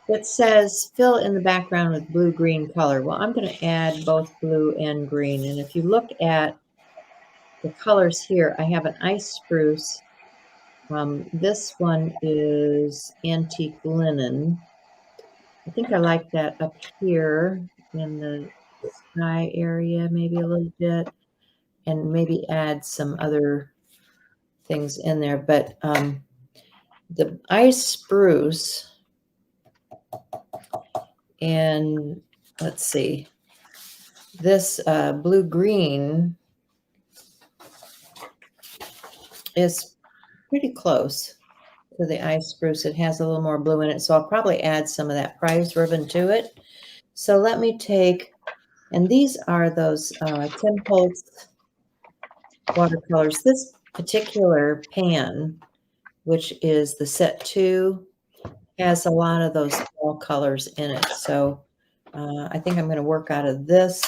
It says fill in the background with blue-green color. Well, I'm going to add both blue and green. And if you look at the colors here, I have an ice spruce. This one is antique linen. I think I like that up here in the sky area, maybe a little bit, and maybe add some other things in there. But the ice spruce and let's see, this blue-green is pretty close to the ice spruce. It has a little more blue in it, so I'll probably add some of that prize ribbon to it. So let me take, and these are those Tim Holtz watercolors. This particular pan, which is the set 2, has a lot of those fall colors in it. So I think I'm going to work out of this,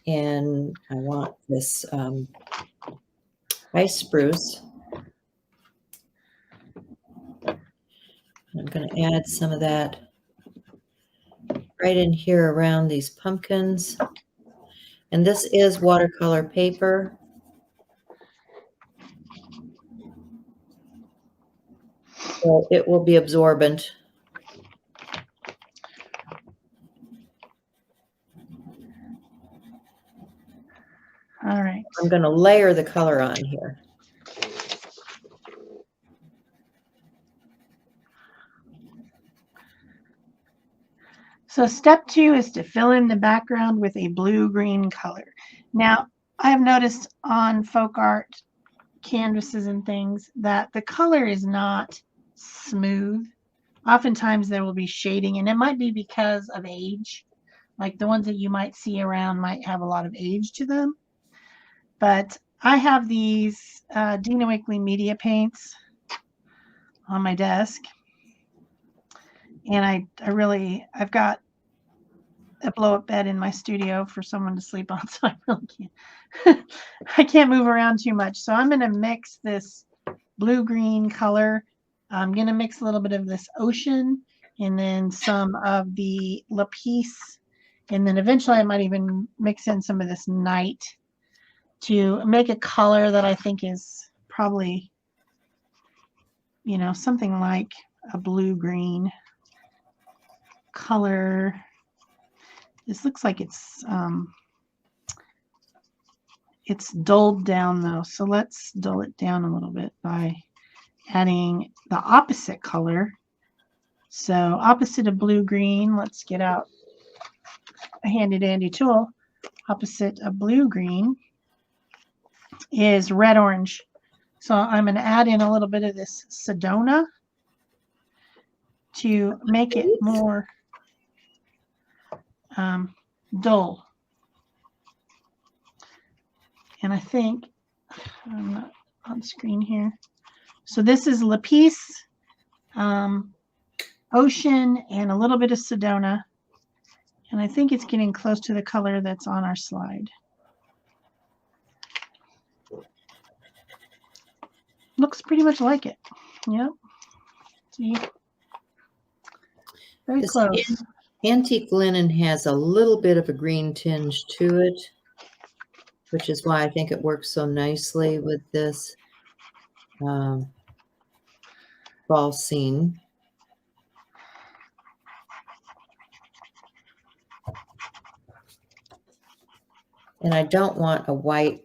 and I want this ice spruce. I'm going to add some of that right in here around these pumpkins. And this is watercolor paper. So it will be absorbent. All right. I'm going to layer the color on here. So step 2 is to fill in the background with a blue-green color. Now, I have noticed on folk art canvases and things that the color is not smooth. Oftentimes there will be shading, and it might be because of age. Like the ones that you might see around might have a lot of age to them. But I have these Dina Wickley media paints on my desk. And I've got a blow-up bed in my studio for someone to sleep on, so I really can't. I can't move around too much. So I'm going to mix this blue-green color. I'm going to mix a little bit of this ocean and then some of the lapis. And then eventually I might even mix in some of this night to make a color that I think is probably, something like a blue-green color. This looks like it's dulled down though, so let's dull it down a little bit by adding the opposite color. So opposite of blue-green, let's get out a handy-dandy tool. Opposite of blue-green is red-orange. So I'm going to add in a little bit of this Sedona to make it more dull. And I think I'm not on screen here. So this is lapis, ocean, and a little bit of Sedona. And I think it's getting close to the color that's on our slide. Looks pretty much like it. Yep. See? Very close. Antique linen has a little bit of a green tinge to it, which is why I think it works so nicely with this fall scene. And I don't want a white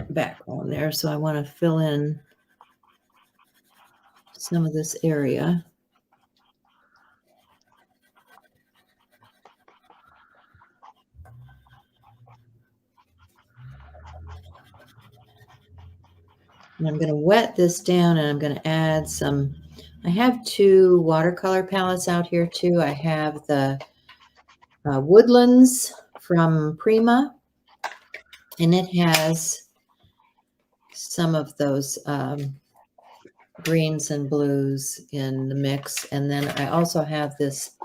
background there, so I want to fill in some of this area. And I'm going to wet this down, and I'm going to add some. I have 2 watercolor palettes out here too. I have the Woodlands from Prima, and it has some of those greens and blues in the mix. And then I also have this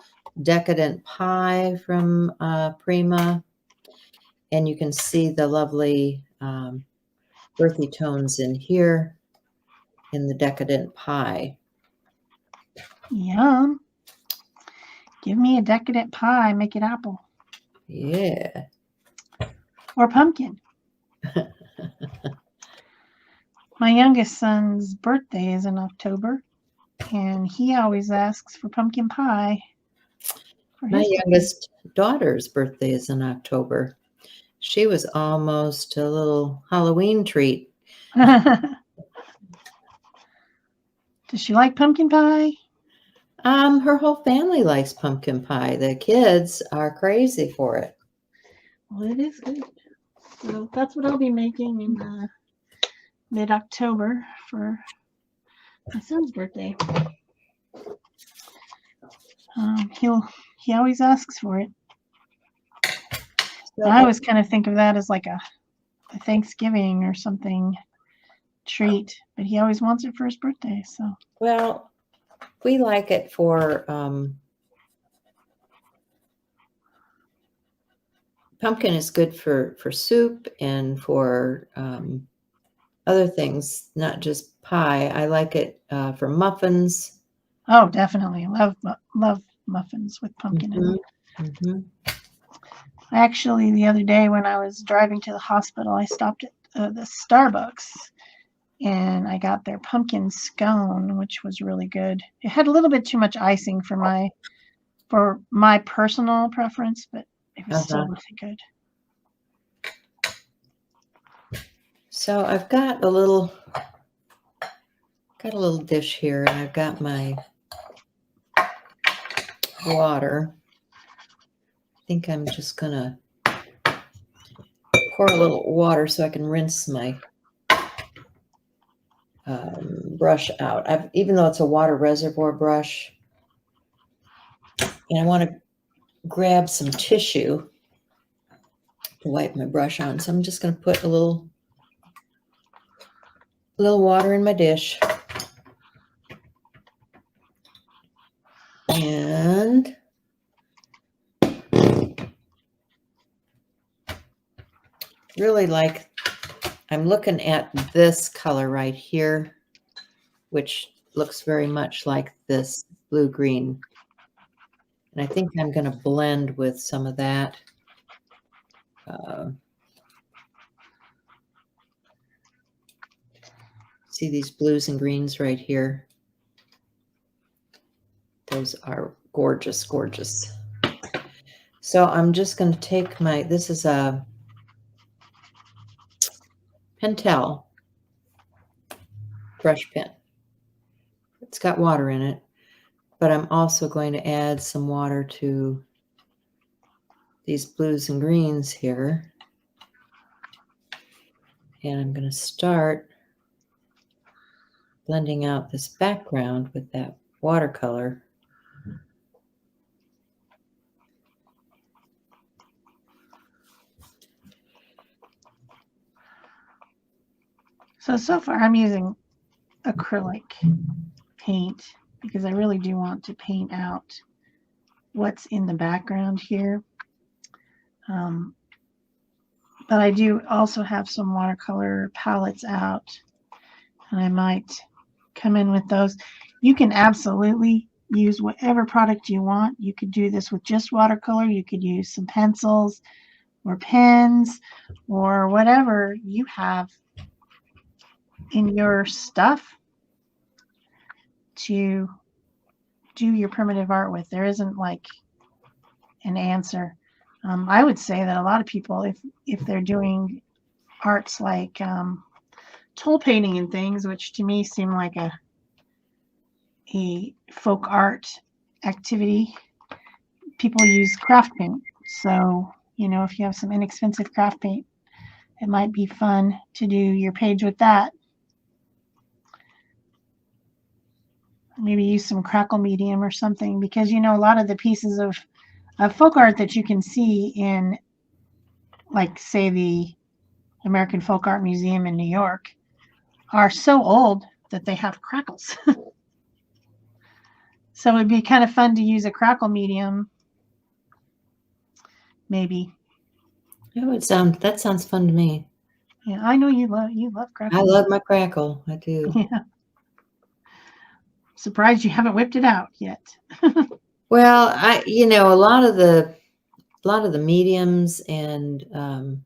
Decadent Pie from Prima, and you can see the lovely earthy tones in here in the Decadent Pie. Yum. Give me a decadent pie, make it apple. Yeah. Or pumpkin. My youngest son's birthday is in October, and he always asks for pumpkin pie. For My his youngest daughter's birthday is in October. She was almost a little Halloween treat. Does she like pumpkin pie? Her whole family likes pumpkin pie. The kids are crazy for it. Well, it is good. So that's what I'll be making in mid-October for my son's birthday. He always asks for it. So I always kind of think of that as like a Thanksgiving or something treat, but he always wants it for his birthday. So well, we like it for pumpkin is good for soup and for other things, not just pie. I like it for muffins. oh, definitely love muffins with pumpkin in them. Mm-hmm. Actually, the other day when I was driving to the hospital, I stopped at the Starbucks and I got their pumpkin scone, which was really good. It had a little bit too much icing for my personal preference, but it was still really good. So I've got a little dish here, and I've got my water. I think I'm just gonna pour a little water so I can rinse my brush out. Even though it's a water reservoir brush, and I want to grab some tissue to wipe my brush on. So I'm just going to put a little water in my dish. And really I'm looking at this color right here, which looks very much like this blue-green. And I think I'm going to blend with some of that. See these blues and greens right here? Those are gorgeous, gorgeous. So I'm just going to take this is a Pentel brush pen. It's got water in it, but I'm also going to add some water to these blues and greens here. And I'm going to start blending out this background with that watercolor. So far I'm using acrylic paint because I really do want to paint out what's in the background here. But I do also have some watercolor palettes out, and I might come in with those. You can absolutely use whatever product you want. You could do this with just watercolor. You could use some pencils or pens or whatever you have in your stuff to do your primitive art with. There isn't like an answer. I would say that a lot of people, if they're doing arts like toll painting and things, which to me seem like a folk art activity, people use craft paint. So, if you have some inexpensive craft paint, it might be fun to do your page with that. Maybe use some crackle medium or something, because a lot of the pieces of folk art that you can see in, like, say, the American Folk Art Museum in New York are so old that they have crackles. So it'd be kind of fun to use a crackle medium, maybe. That sounds fun to me. Yeah, I know you love crackle. I love my crackle. I do. Yeah. Surprised you haven't whipped it out yet. Well, a lot of the mediums and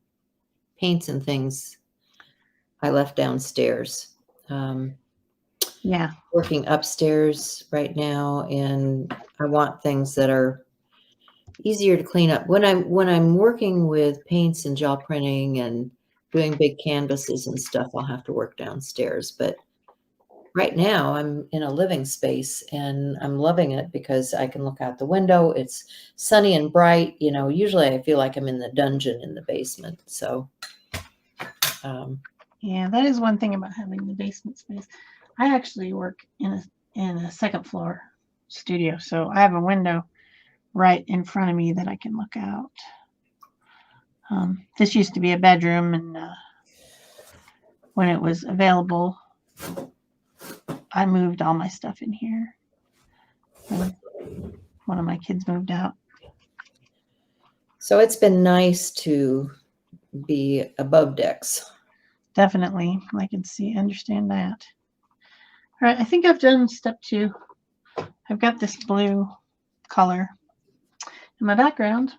paints and things I left downstairs. Yeah. Working upstairs right now, and I want things that are easier to clean up. When I'm working with paints and gel printing and doing big canvases and stuff, I'll have to work downstairs. But right now I'm in a living space and I'm loving it because I can look out the window. It's sunny and bright. Usually I feel like I'm in the dungeon in the basement. So, Yeah, that is one thing about having the basement space. I actually work in a second floor studio, so I have a window right in front of me that I can look out. This used to be a bedroom, and when it was available, I moved all my stuff in here. When one of my kids moved out. so it's been nice to be above decks. Definitely, I can understand that. All right, I think I've done step 2. I've got this blue color in my background.